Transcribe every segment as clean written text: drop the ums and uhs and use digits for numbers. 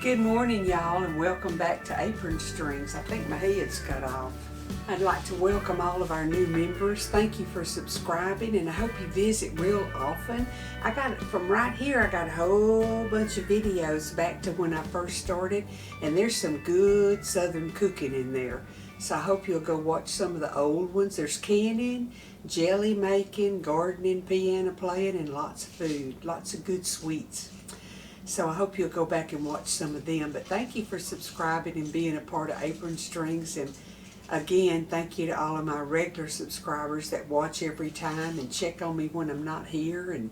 Good morning, y'all, and welcome back to Apron Strings. I think my head's cut off. I'd like to welcome all of our new members. Thank you for subscribing, and I hope you visit real often. I got from right here, I got a whole bunch of videos back to when I first started, and there's some good Southern cooking in there. So I hope you'll go watch some of the old ones. There's canning, jelly making, gardening, piano playing, and lots of food, lots of good sweets. So I hope you'll go back and watch some of them. But thank you for subscribing and being a part of Apron Strings. And again, thank you to all of my regular subscribers that watch every time and check on me when I'm not here, and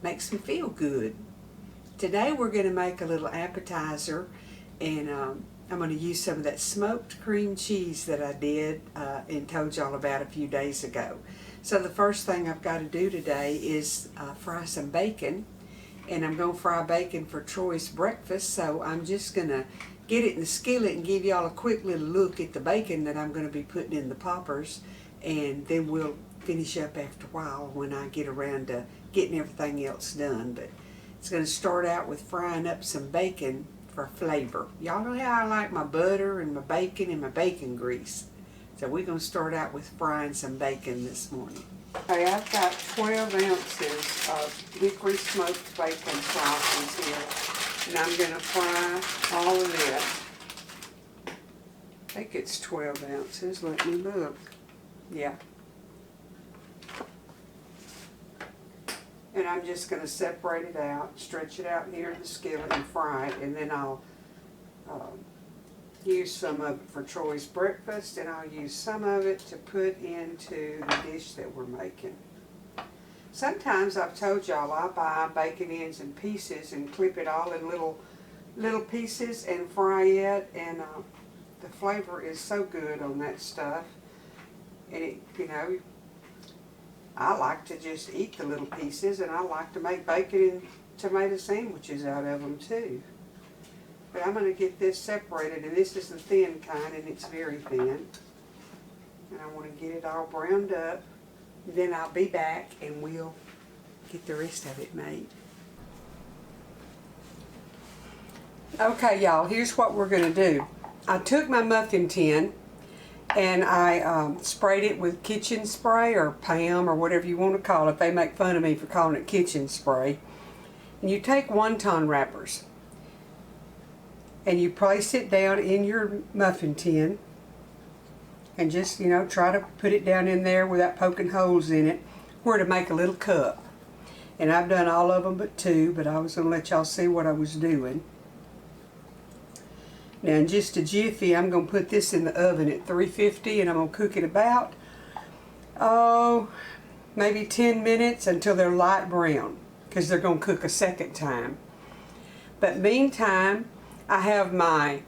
makes me feel good. Today we're going to make a little appetizer, and I'm going to use some of that smoked cream cheese that I did and told y'all about a few days ago. So the first thing I've got to do today is fry some bacon. And I'm going to fry bacon for Troy's breakfast, so I'm just going to get it in the skillet and give y'all a quick little look at the bacon that I'm going to be putting in the poppers, and then we'll finish up after a while when I get around to getting everything else done. But it's going to start out with frying up some bacon for flavor. Y'all know how I like my butter and my bacon and my bacon grease. So we're going to start out with frying some bacon this morning. Okay, I've got 12 ounces of hickory smoked bacon slices here, and I'm going to fry all of it. I think it's 12 ounces. Let me look. Yeah. And I'm just going to separate it out, stretch it out here in the skillet and fry it, and then I'll use some of it for Troy's breakfast, and I'll use some of it to put into the dish that we're making. Sometimes I've told y'all I buy bacon ends in pieces and clip it all in little pieces and fry it, and the flavor is so good on that stuff. And it, you know, I like to just eat the little pieces, and I like to make bacon and tomato sandwiches out of them too. But I'm going to get this separated, and this is the thin kind, and it's very thin. And I want to get it all browned up. Then I'll be back, and we'll get the rest of it made. Okay, y'all, here's what we're going to do. I took my muffin tin, and I sprayed it with kitchen spray or Pam or whatever you want to call it. They make fun of me for calling it kitchen spray. And you take wonton wrappers, and you place it down in your muffin tin, and just, you know, try to put it down in there without poking holes in it, where to make a little cup. And I've done all of them but two, but I was going to let y'all see what I was doing. Now in just a jiffy, I'm going to put this in the oven at 350, and I'm going to cook it about, maybe 10 minutes until they're light brown, because they're going to cook a second time. But meantime, I have my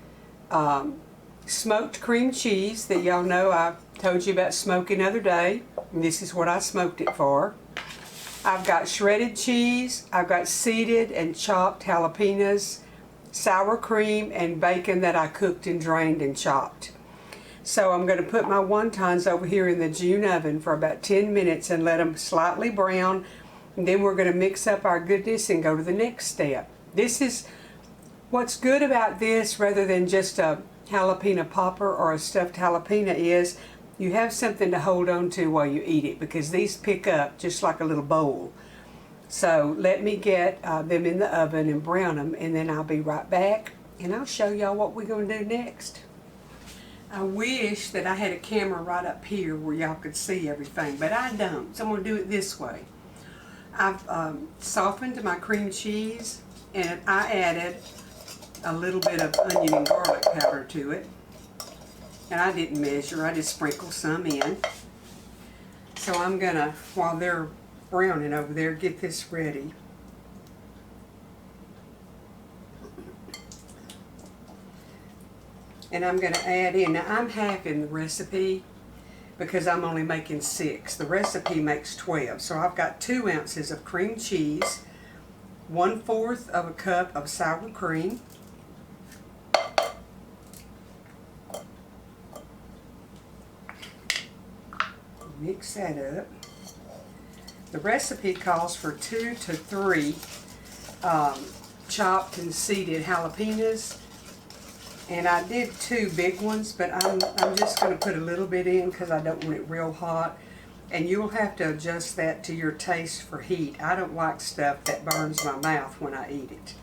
smoked cream cheese that y'all know I told you about smoking the other day. And this is what I smoked it for. I've got shredded cheese, I've got seeded and chopped jalapenos, sour cream, and bacon that I cooked and drained and chopped. So I'm going to put my wontons over here in the June oven for about 10 minutes and let them slightly brown. And then we're going to mix up our goodness and go to the next step. This is what's good about this, rather than just a jalapeno popper or a stuffed jalapeno, is you have something to hold on to while you eat it, because these pick up just like a little bowl. So let me get them in the oven and brown them, and then I'll be right back, and I'll show y'all what we're going to do next. I wish that I had a camera right up here where y'all could see everything, but I don't, so I'm going to do it this way. I've softened my cream cheese, and I added a little bit of onion and garlic powder to it. And I didn't measure, I just sprinkled some in. So I'm gonna, while they're browning over there, get this ready. And I'm gonna add in, now I'm half in the recipe, because I'm only making 6. The recipe makes 12. So I've got 2 ounces of cream cheese, 1/4 of a cup of sour cream, mix that up. The recipe calls for 2 to 3 chopped and seeded jalapenos, and I did 2 big ones, but I'm just going to put a little bit in because I don't want it real hot, and you'll have to adjust that to your taste for heat. I don't like stuff that burns my mouth when I eat it,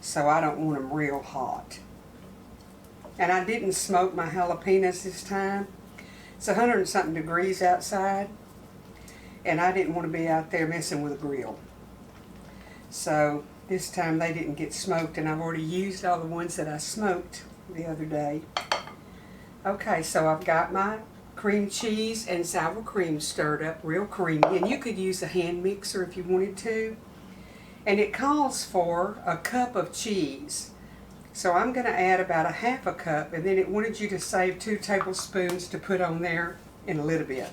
so I don't want them real hot. And I didn't smoke my jalapenos this time. It's 100 and something degrees outside, and I didn't want to be out there messing with a grill. So this time they didn't get smoked, and I've already used all the ones that I smoked the other day. Okay, so I've got my cream cheese and sour cream stirred up real creamy, and you could use a hand mixer if you wanted to. And it calls for a cup of cheese. So I'm going to add about a 1/2 cup, and then it wanted you to save 2 tablespoons to put on there in a little bit.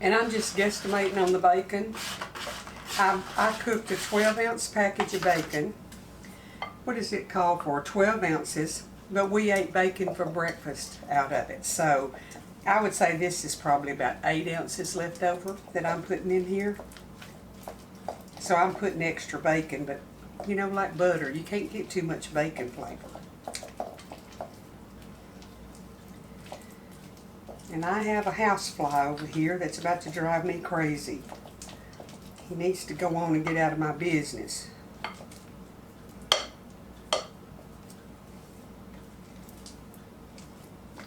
And I'm just guesstimating on the bacon. I cooked a 12-ounce package of bacon. What does it call for? 12 ounces. But we ate bacon for breakfast out of it. So I would say this is probably about 8 ounces left over that I'm putting in here. So I'm putting extra bacon, but you know, like butter, you can't get too much bacon flavor. And I have a housefly over here that's about to drive me crazy. He needs to go on and get out of my business.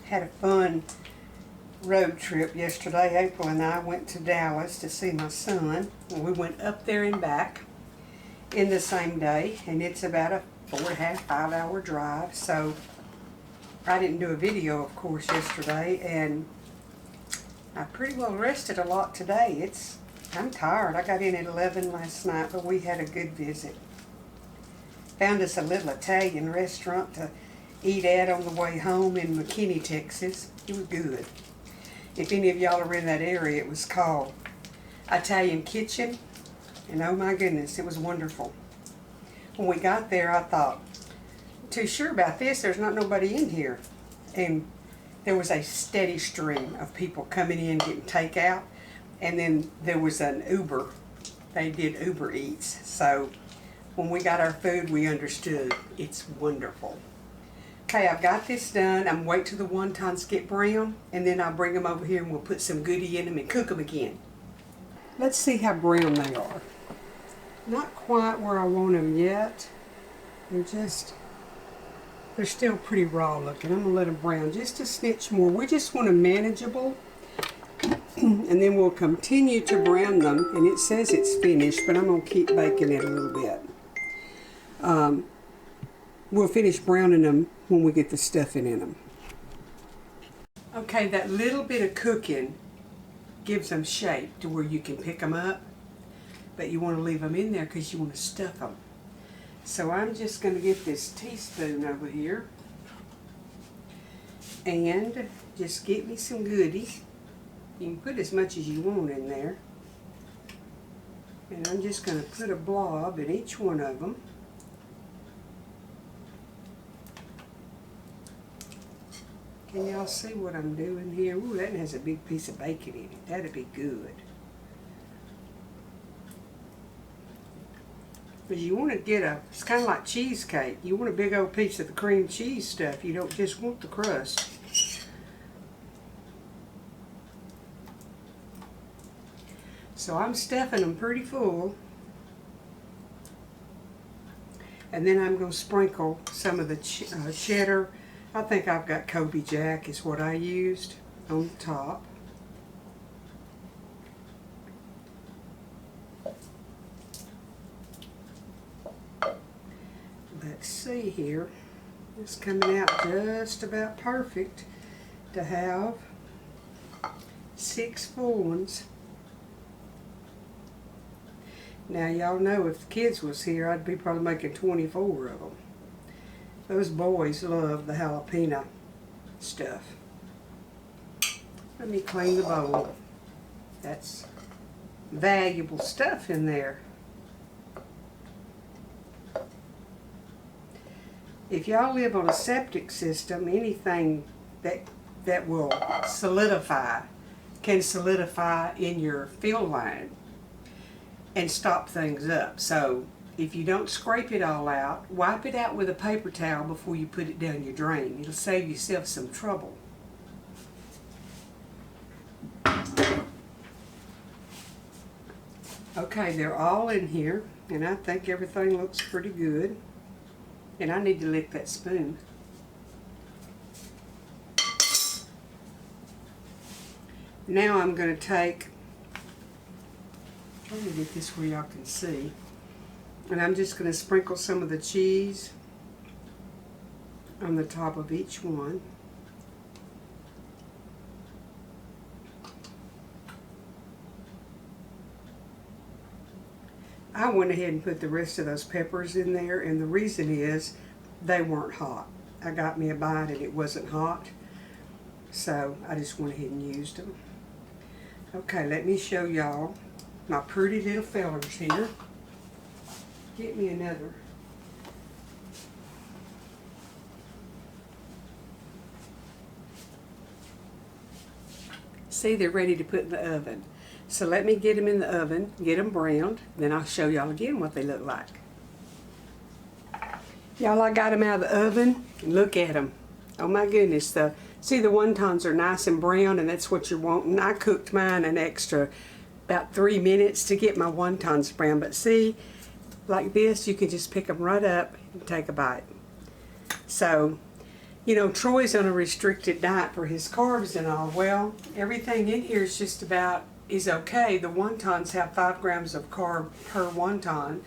Had a fun road trip yesterday. April and I went to Dallas to see my son. And we went up there and back in the same day, and it's about a 4.5, 5-hour drive. So I didn't do a video, of course, yesterday, and I pretty well rested a lot today. I'm tired. I got in at 11 last night, but we had a good visit. Found us a little Italian restaurant to eat at on the way home in McKinney, Texas. It was good. If any of y'all are in that area, it was called Italian Kitchen, and oh my goodness, it was wonderful. When we got there, I thought, too sure about this, there's not nobody in here. And there was a steady stream of people coming in getting takeout, and then there was an Uber. They did Uber Eats. So when we got our food, we understood. It's wonderful. Okay, I've got this done. I'm wait till the wontons get brown, and then I'll bring them over here and we'll put some goodie in them and cook them again. Let's see how brown they are. Not quite where I want them yet. They're still pretty raw looking. I'm going to let them brown just a snitch more. We just want them manageable. And then we'll continue to brown them. And it says it's finished, but I'm going to keep baking it a little bit. We'll finish browning them when we get the stuffing in them. Okay, that little bit of cooking gives them shape to where you can pick them up. But you want to leave them in there because you want to stuff them. So I'm just going to get this teaspoon over here and just get me some goodies. You can put as much as you want in there. And I'm just going to put a blob in each one of them. Can y'all see what I'm doing here? Ooh, that has a big piece of bacon in it. That'd be good. Because you want to get it's kind of like cheesecake. You want a big old piece of the cream cheese stuff. You don't just want the crust. So I'm stuffing them pretty full. And then I'm going to sprinkle some of the cheddar. I think I've got Kobe Jack is what I used on the top. Let's see here. It's coming out just about perfect to have 6 full ones. Now y'all know if the kids was here, I'd be probably making 24 of them. Those boys love the jalapeno stuff. Let me clean the bowl. That's valuable stuff in there. If y'all live on a septic system, anything that will solidify can solidify in your fill line and stop things up. So if you don't scrape it all out, wipe it out with a paper towel before you put it down your drain. It'll save yourself some trouble. Okay, they're all in here, and I think everything looks pretty good. And I need to lick that spoon. Now I'm going to take, trying to get this where y'all can see, and I'm just going to sprinkle some of the cheese on the top of each one. I went ahead and put the rest of those peppers in there, and the reason is they weren't hot. I got me a bite and it wasn't hot, so I just went ahead and used them. Okay, let me show y'all my pretty little fellers here. Get me another. See, they're ready to put in the oven. So let me get them in the oven, get them browned, then I'll show y'all again what they look like. Y'all, I got them out of the oven. Look at them. Oh my goodness. See, the wontons are nice and brown, and that's what you're wanting. I cooked mine an extra about 3 minutes to get my wontons brown. But see, like this, you can just pick them right up and take a bite. So, you know, Troy's on a restricted diet for his carbs and all. Well, everything in here is just about is okay. The wontons have 5 grams of carb per wonton,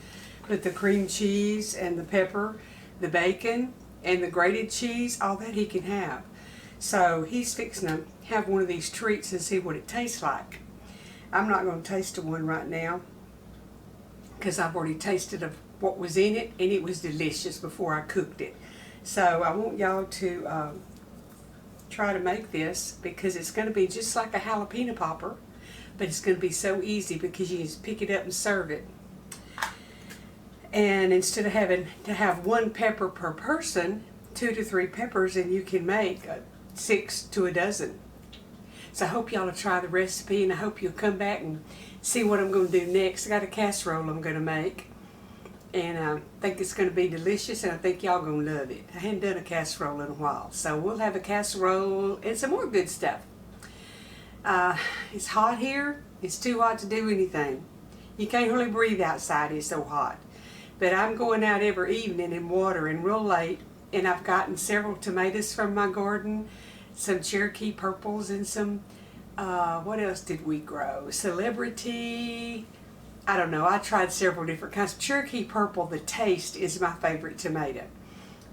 but the cream cheese and the pepper, the bacon, and the grated cheese, all that he can have. So he's fixing to have one of these treats and see what it tastes like. I'm not going to taste one right now because I've already tasted of what was in it, and it was delicious before I cooked it. So I want y'all to try to make this, because it's going to be just like a jalapeno popper, but it's going to be so easy because you just pick it up and serve it. And instead of having to have 1 pepper per person, 2 to 3 peppers, and you can make 6 to a dozen. So I hope y'all will try the recipe, and I hope you'll come back and see what I'm going to do next. I got a casserole I'm going to make, and I think it's going to be delicious, and I think y'all going to love it. I hadn't done a casserole in a while, so we'll have a casserole and some more good stuff. It's hot here. It's too hot to do anything. You can't really breathe outside. It's so hot. But I'm going out every evening and watering real late, and I've gotten several tomatoes from my garden, some Cherokee purples, and some, what else did we grow? Celebrity, I don't know. I tried several different kinds. Cherokee purple, the taste is my favorite tomato.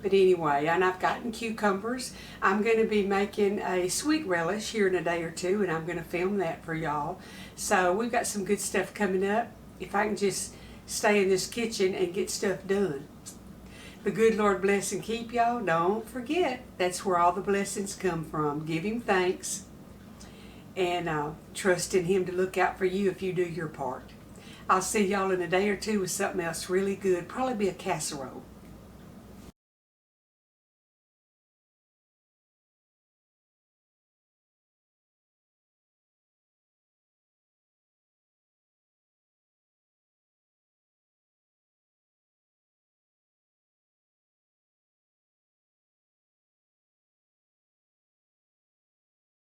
But anyway, and I've gotten cucumbers. I'm going to be making a sweet relish here in a day or two, and I'm going to film that for y'all. So we've got some good stuff coming up. If I can just stay in this kitchen and get stuff done. The good Lord bless and keep y'all. Don't forget, that's where all the blessings come from. Give Him thanks, and trust in Him to look out for you if you do your part. I'll see y'all in a day or two with something else really good. Probably be a casserole.